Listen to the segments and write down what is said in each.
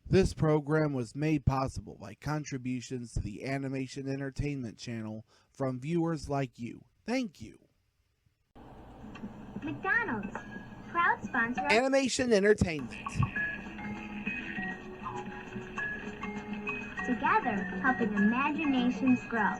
This program was made possible by contributions to the Animation Entertainment channel from viewers like you. Thank you. McDonald's, proud sponsor of Animation Entertainment. Together, helping imaginations grow.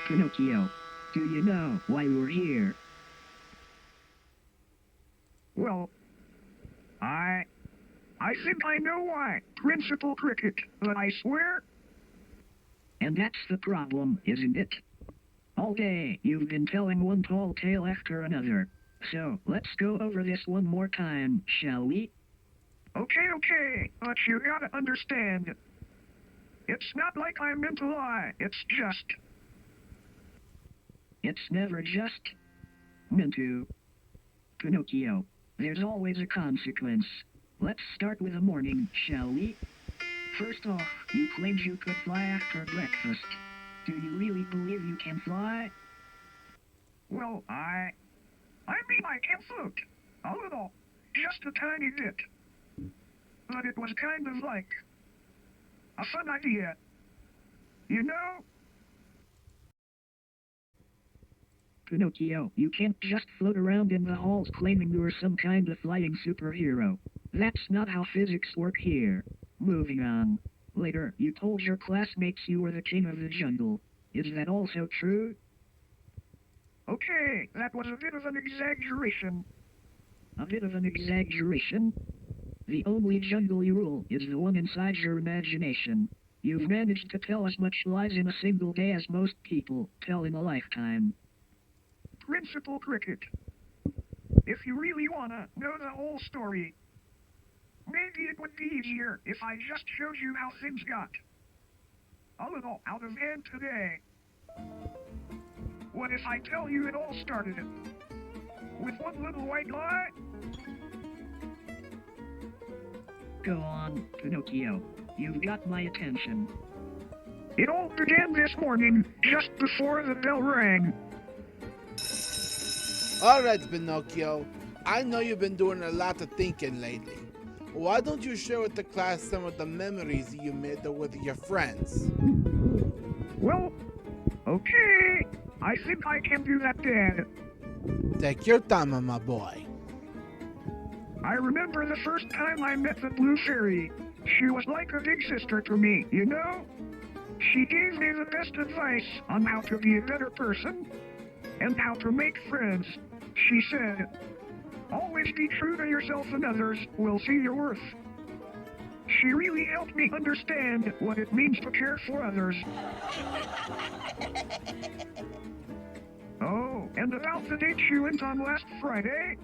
Pinocchio, do you know why we're here? Well, I think I know why. Principal Cricket, but I swear. And that's the problem, isn't it? All day, you've been telling one tall tale after another. So, let's go over this one more time, shall we? Okay, but you gotta understand. It's not like I meant to lie, it's just. It's never just meant to. Pinocchio, there's always a consequence. Let's start with the morning, shall we? First off, you claimed you could fly after breakfast. Do you really believe you can fly? Well, I mean I can float. A little. Just a tiny bit. But it was kind of like a fun idea. You know? Pinocchio, you can't just float around in the halls claiming you're some kind of flying superhero. That's not how physics work here. Moving on. Later, you told your classmates you were the king of the jungle. Is that also true? Okay, that was a bit of an exaggeration. A bit of an exaggeration? The only jungle you rule is the one inside your imagination. You've managed to tell as much lies in a single day as most people tell in a lifetime. Principal Cricket, if you really wanna know the whole story, maybe it would be easier if I just showed you how things got a little out of hand today. What if I tell you it all started with one little white lie? Go on, Pinocchio. You've got my attention. It all began this morning, just before the bell rang. Alright, Pinocchio. I know you've been doing a lot of thinking lately. Why don't you share with the class some of the memories you made with your friends? Well, okay. I think I can do that, Dad. Take your time, my boy. I remember the first time I met the Blue Fairy. She was like a big sister to me, you know? She gave me the best advice on how to be a better person and how to make friends. She said, always be true to yourself and others will see your worth. She really helped me understand what it means to care for others. Oh, and about the date she went on last Friday,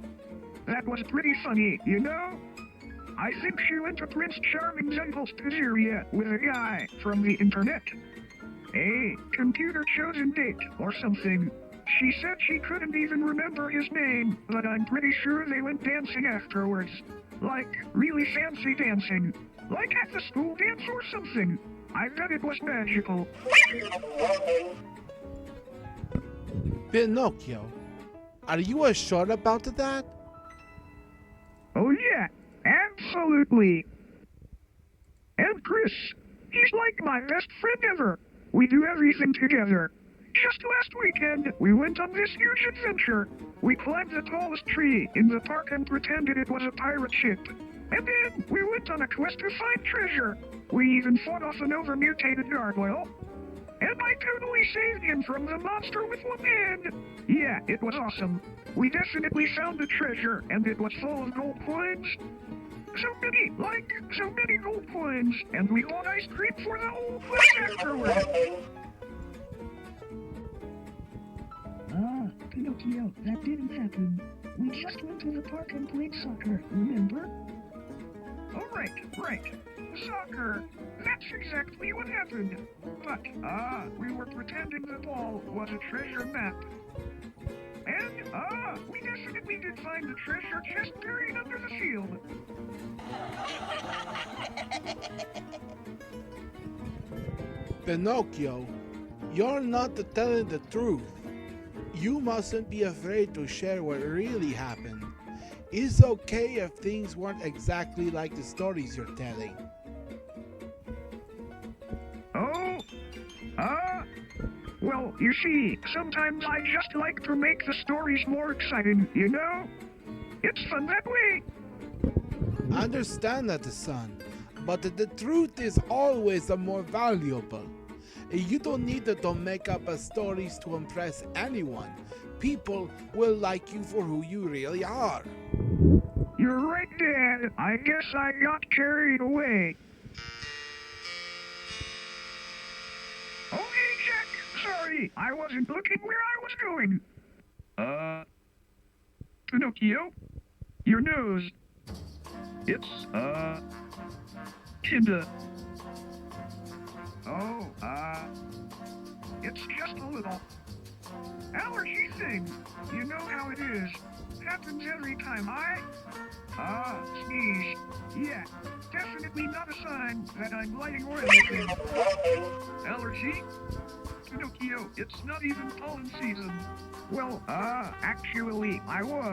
that was pretty funny, you know? I think she went to Prince Charming's uncle's pizzeria with a guy from the internet. A computer-chosen date or something. She said she couldn't even remember his name, but I'm pretty sure they went dancing afterwards. Like, really fancy dancing. Like at the school dance or something. I bet it was magical. Pinocchio, are you as sure about that? Oh yeah, absolutely. And Chris, he's like my best friend ever. We do everything together. Just last weekend, we went on this huge adventure. We climbed the tallest tree in the park and pretended it was a pirate ship. And then we went on a quest to find treasure. We even fought off an over-mutated gargoyle. And I totally saved him from the monster with one hand. Yeah, it was awesome. We definitely found the treasure, and it was full of gold coins. So many gold coins. And we bought ice cream for the whole class afterward. Ah, Pinocchio, that didn't happen. We just went to the park and played soccer, remember? Oh, right. Soccer. That's exactly what happened. But, we were pretending the ball was a treasure map. And, we definitely did find the treasure chest buried under the field. Pinocchio, you're not telling the truth. You mustn't be afraid to share what really happened. It's okay if things weren't exactly like the stories you're telling. Oh, well, you see, sometimes I just like to make the stories more exciting, you know? It's fun that way. I understand that, son, but the truth is always the more valuable. You don't need to make up stories to impress anyone. People will like you for who you really are. You're right, Dad. I guess I got carried away. Oh, hey, Jack. Sorry, I wasn't looking where I was going. Pinocchio? Your nose. It's, kinda. Oh, it's just a little allergy thing. You know how it is. Happens every time I, sneeze. Yeah, definitely not a sign that I'm lighting or anything. Allergy? Pinocchio, it's not even pollen season. Well, actually, I was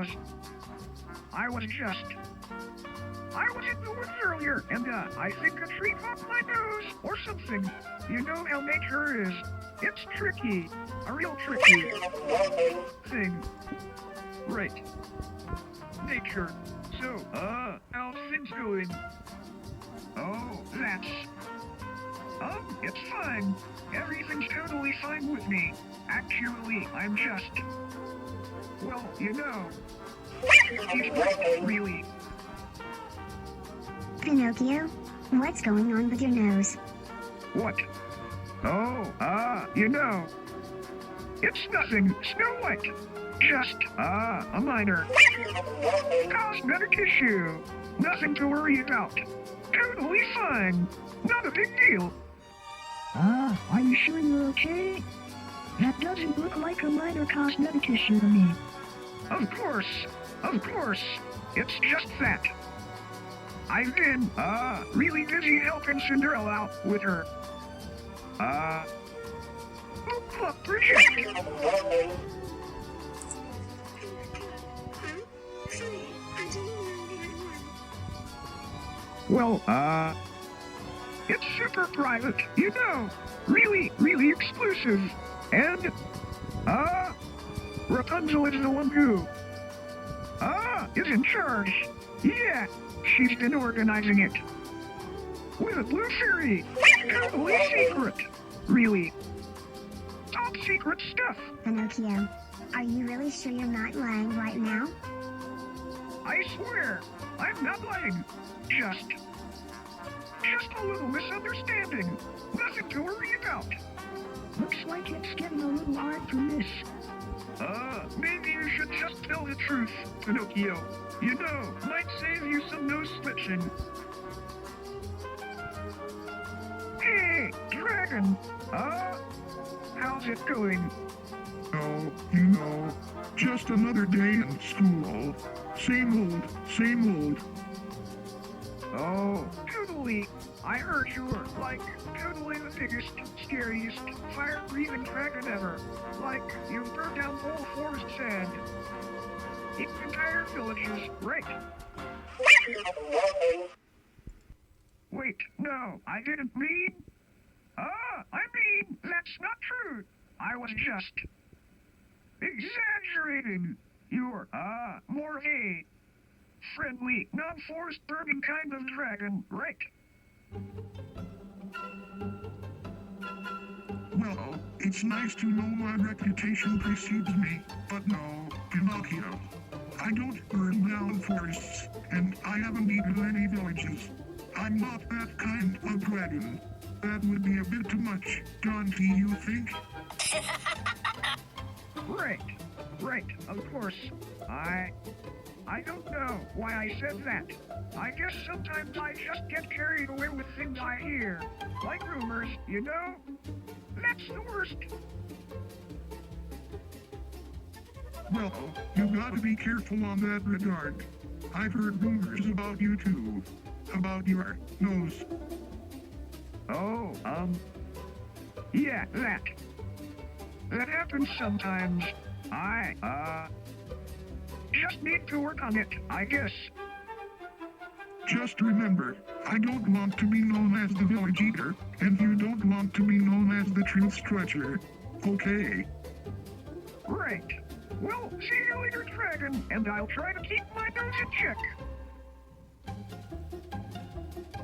in the woods earlier, and, I think a tree popped my nose, or something. You know how nature is. It's tricky. A real tricky thing. Right. Nature. So, how's things going? Oh, that's... it's fine. Everything's totally fine with me. Actually, I'm just... Well, you know... Really. Pinocchio, what's going on with your nose? What? Oh, you know... It's nothing, Snow White. Just, a minor cosmetic issue. Nothing to worry about. Totally fine. Not a big deal. Are you sure you're okay? That doesn't look like a minor cosmetic issue to me. Of course. It's just that. I've been, really busy helping Cinderella out with her, book club project. Well, it's super private, you know. Really exclusive. And, Rapunzel is the one who, is in charge. Yeah, she's been organizing it. With a blue fairy. Totally secret. Really. Top secret stuff. Pinocchio, are you really sure you're not lying right now? I swear, I'm not lying. Just a little misunderstanding. Nothing to worry about. Looks like it's getting a little hard to miss. Maybe you should just tell the truth, Pinocchio. You know, might save you some nose switching. Hey, Dragon! How's it going? Oh, you know, just another day in school. Same old. Oh, totally. I heard you were, like, totally the biggest, scariest, fire-breathing dragon ever. Like, you burned down whole forests and... entire villages, right? Wait, no, I didn't mean... that's not true. I was just... exaggerating. You're, more a... friendly, non-forest burning kind of dragon, right? Well, it's nice to know my reputation precedes me, but no, Pinocchio. I don't burn down forests, and I haven't eaten any villages. I'm not that kind of dragon. That would be a bit too much, don't you think? Right, of course. I I don't know why I said that. I guess sometimes I just get carried away with things I hear. Like rumors, you know? That's the worst. Well, you gotta be careful on that regard. I've heard rumors about you too. About your nose. Oh, yeah, that. That happens sometimes. I just need to work on it, I guess. Just remember, I don't want to be known as the village eater, and you don't want to be known as the truth stretcher. Okay? Right. Well, see you later, Dragon, and I'll try to keep my nose in check.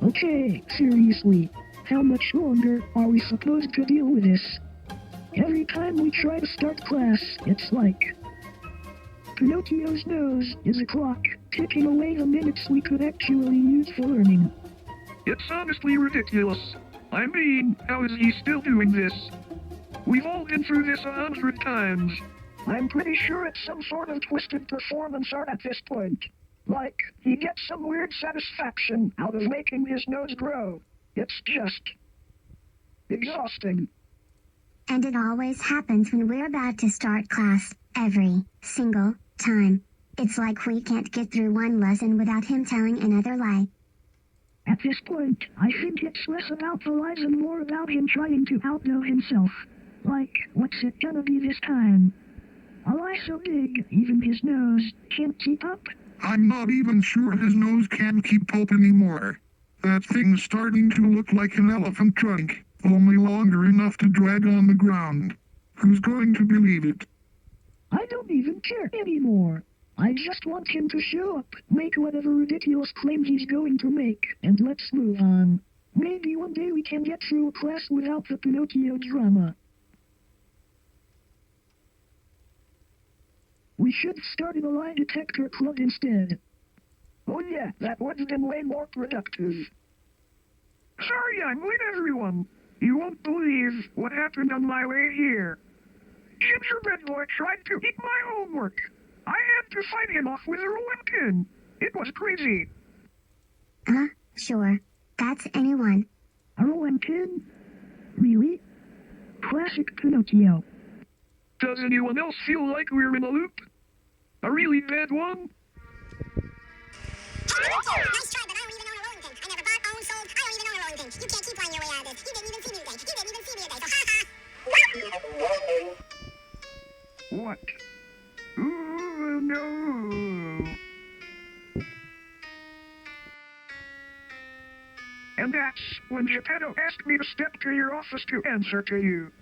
Okay, seriously, how much longer are we supposed to deal with this? Every time we try to start class, it's like Pinocchio's nose is a clock, ticking away the minutes we could actually use for learning. It's honestly ridiculous. I mean, how is he still doing this? We've all been through this 100 times. I'm pretty sure it's some sort of twisted performance art at this point. Like, he gets some weird satisfaction out of making his nose grow. It's just exhausting. And it always happens when we're about to start class, every single time. It's like we can't get through one lesson without him telling another lie. At this point, I think it's less about the lies and more about him trying to outdo himself. Like, what's it gonna be this time? A lie so big, even his nose can't keep up? I'm not even sure his nose can keep up anymore. That thing's starting to look like an elephant trunk, only longer enough to drag on the ground. Who's going to believe it? I don't even care anymore. I just want him to show up, make whatever ridiculous claim he's going to make, and let's move on. Maybe one day we can get through a class without the Pinocchio drama. We should start a lie detector club instead. Oh yeah, that would have been way more productive. Sorry I'm late, everyone. You won't believe what happened on my way here. Gingerbread Boy tried to eat my homework. I had to fight him off with a rolling pin. It was crazy. Sure. That's anyone. A rolling pin? Really? Classic Pinocchio. Does anyone else feel like we're in a loop? A really bad one? Nice try, but I don't even own a rolling pin. I never bought, owned, sold. I don't even own a rolling pin. You can't keep lying your way out of this. You didn't even see me today. You didn't even see me today. So What? Ooh, no. And that's when Geppetto asked me to step to your office to answer to you.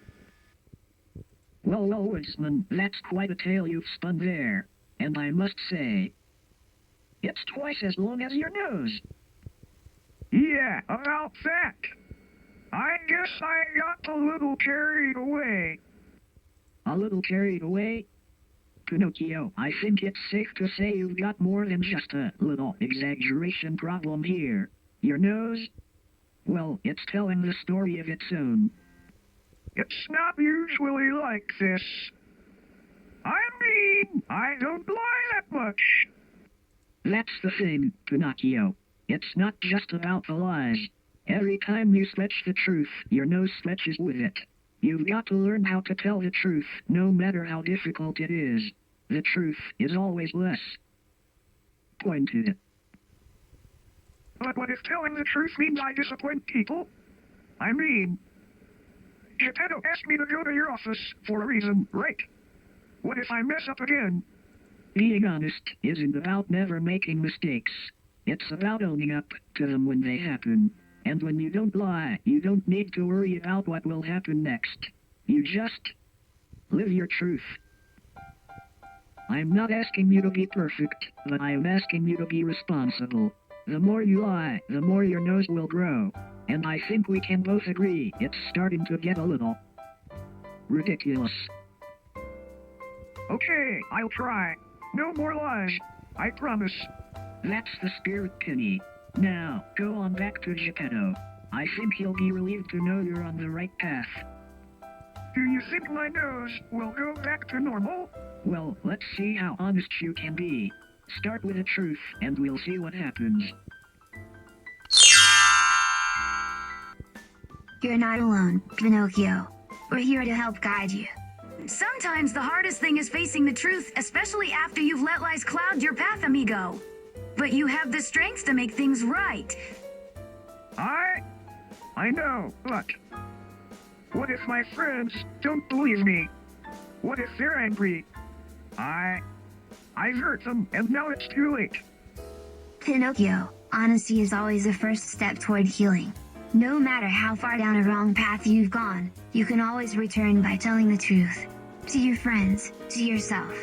Well, Woodsman, that's quite a tale you've spun there. And I must say, it's twice as long as your nose. Yeah, about that. I guess I got a little carried away. A little carried away? Pinocchio, I think it's safe to say you've got more than just a little exaggeration problem here. Your nose? Well, it's telling the story of its own. It's not usually like this. I mean, I don't lie that much. That's the thing, Pinocchio. It's not just about the lies. Every time you stretch the truth, your nose stretches with it. You've got to learn how to tell the truth, no matter how difficult it is. The truth is always less pointed. But what if telling the truth means I disappoint people? I mean, Geppetto asked me to go to your office for a reason, right? What if I mess up again? Being honest isn't about never making mistakes. It's about owning up to them when they happen. And when you don't lie, you don't need to worry about what will happen next. You just live your truth. I'm not asking you to be perfect, but I am asking you to be responsible. The more you lie, the more your nose will grow. And I think we can both agree it's starting to get a little ridiculous. Okay, I'll try. No more lies. I promise. That's the spirit, Penny. Now, go on back to Geppetto. I think he'll be relieved to know you're on the right path. Do you think my nose will go back to normal? Well, let's see how honest you can be. Start with the truth, and we'll see what happens. You're not alone, Pinocchio. We're here to help guide you. Sometimes the hardest thing is facing the truth, especially after you've let lies cloud your path, amigo. But you have the strength to make things right. I know, but what if my friends don't believe me? What if they're angry? I hurt them, and now it's too late. Pinocchio, honesty is always the first step toward healing. No matter how far down a wrong path you've gone, you can always return by telling the truth. To your friends, to yourself.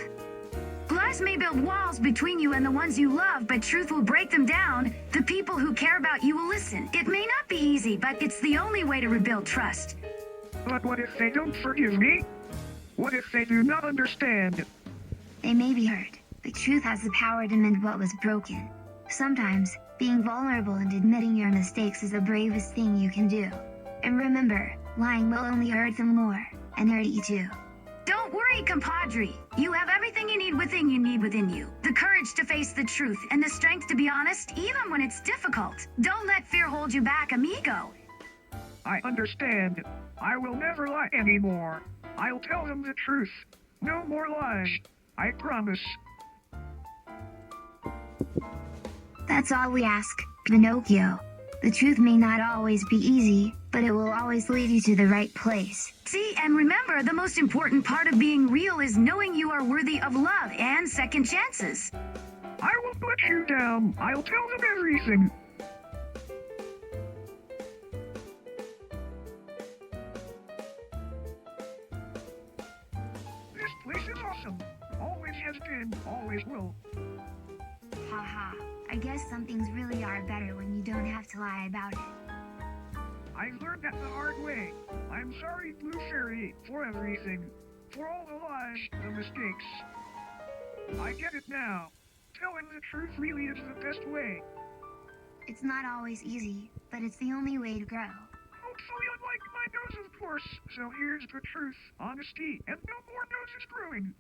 Lies may build walls between you and the ones you love, but truth will break them down. The people who care about you will listen. It may not be easy, but it's the only way to rebuild trust. But what if they don't forgive me? What if they do not understand? They may be hurt, but truth has the power to mend what was broken. Sometimes, being vulnerable and admitting your mistakes is the bravest thing you can do. And remember, lying will only hurt them more, and hurt you too. Don't worry, compadre. You have everything you need within you. The courage to face the truth and the strength to be honest, even when it's difficult. Don't let fear hold you back, amigo. I understand. I will never lie anymore. I'll tell them the truth. No more lies. I promise. That's all we ask, Pinocchio. The truth may not always be easy, but it will always lead you to the right place. See, and remember, the most important part of being real is knowing you are worthy of love and second chances. I won't let you down. I'll tell them everything. This place is awesome. Always has been, always will. Haha, I guess some things really are better when you don't have to lie about it. I learned that the hard way. I'm sorry, Blue Fairy, for everything. For all the lies, the mistakes. I get it now. Telling the truth really is the best way. It's not always easy, but it's the only way to grow. Hopefully unlike my nose, of course. So here's the truth, honesty, and no more noses growing.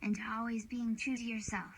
And to always being true to yourself.